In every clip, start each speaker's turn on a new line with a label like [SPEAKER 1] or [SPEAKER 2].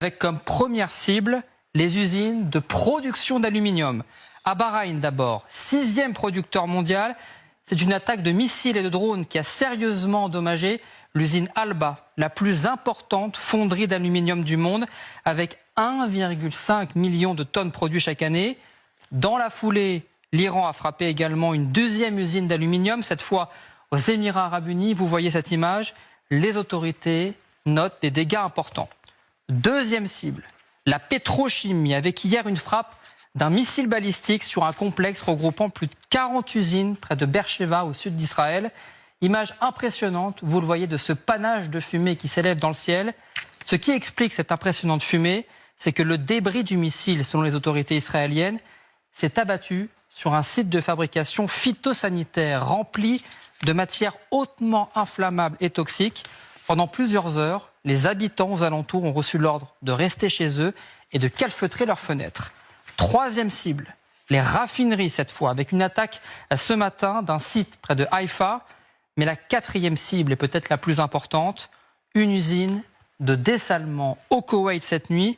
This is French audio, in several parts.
[SPEAKER 1] avec comme première cible les usines de production d'aluminium. À Bahreïn d'abord, 6e producteur mondial, c'est une attaque de missiles et de drones qui a sérieusement endommagé l'usine Alba, la plus importante fonderie d'aluminium du monde, avec 1,5 million de tonnes produites chaque année. Dans la foulée, l'Iran a frappé également une 2e usine d'aluminium, cette fois aux Émirats arabes unis. Vous voyez cette image, les autorités notent des dégâts importants. 2e cible, la pétrochimie, avec hier une frappe d'un missile balistique sur un complexe regroupant plus de 40 usines près de Beersheva au sud d'Israël. Image impressionnante, vous le voyez, de ce panache de fumée qui s'élève dans le ciel. Ce qui explique cette impressionnante fumée, c'est que le débris du missile, selon les autorités israéliennes, s'est abattu sur un site de fabrication phytosanitaire rempli de matières hautement inflammables et toxiques. Pendant plusieurs heures, les habitants aux alentours ont reçu l'ordre de rester chez eux et de calfeutrer leurs fenêtres. 3e cible, les raffineries cette fois, avec une attaque ce matin d'un site près de Haïfa. Mais la 4e cible est peut-être la plus importante, une usine de dessalement au Koweït cette nuit.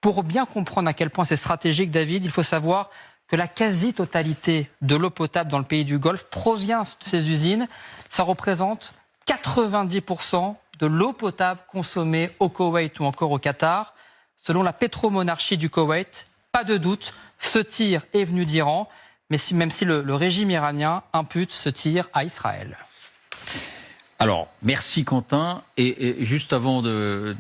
[SPEAKER 1] Pour bien comprendre à quel point c'est stratégique, David, il faut savoir que la quasi-totalité de l'eau potable dans le pays du Golfe provient de ces usines. Ça représente 90% de l'eau potable consommée au Koweït ou encore au Qatar. Selon la pétromonarchie du Koweït, pas de doute, ce tir est venu d'Iran, mais même si le régime iranien impute ce tir à Israël.
[SPEAKER 2] Alors, merci Quentin. Et juste avant de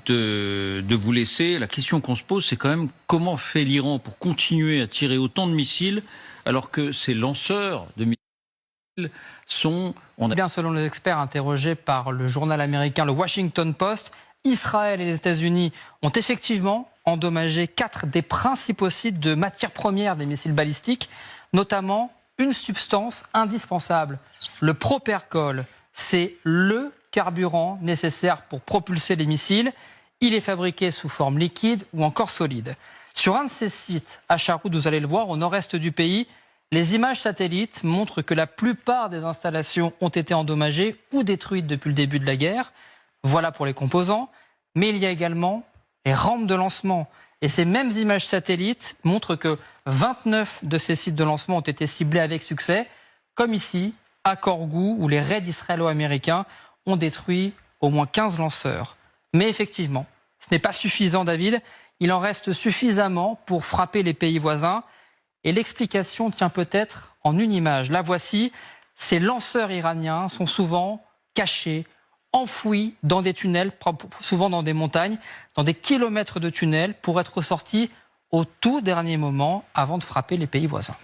[SPEAKER 2] vous laisser, la question qu'on se pose, c'est quand même comment fait l'Iran pour continuer à tirer autant de missiles alors que ces lanceurs de missiles sont...
[SPEAKER 1] Bien, selon les experts interrogés par le journal américain le Washington Post, Israël et les États-Unis ont effectivement endommagé 4 des principaux sites de matières premières des missiles balistiques, notamment une substance indispensable, le propercol. C'est le carburant nécessaire pour propulser les missiles. Il est fabriqué sous forme liquide ou encore solide. Sur un de ces sites, à Charroud, vous allez le voir, au nord-est du pays, les images satellites montrent que la plupart des installations ont été endommagées ou détruites depuis le début de la guerre. Voilà pour les composants. Mais il y a également les rampes de lancement. Et ces mêmes images satellites montrent que 29 de ces sites de lancement ont été ciblés avec succès, comme ici, à Corgou, où les raids israélo-américains ont détruit au moins 15 lanceurs. Mais effectivement, ce n'est pas suffisant, David. Il en reste suffisamment pour frapper les pays voisins. Et l'explication tient peut-être en une image. La voici. Ces lanceurs iraniens sont souvent cachés, enfouis dans des tunnels, souvent dans des montagnes, dans des kilomètres de tunnels, pour être sortis au tout dernier moment avant de frapper les pays voisins.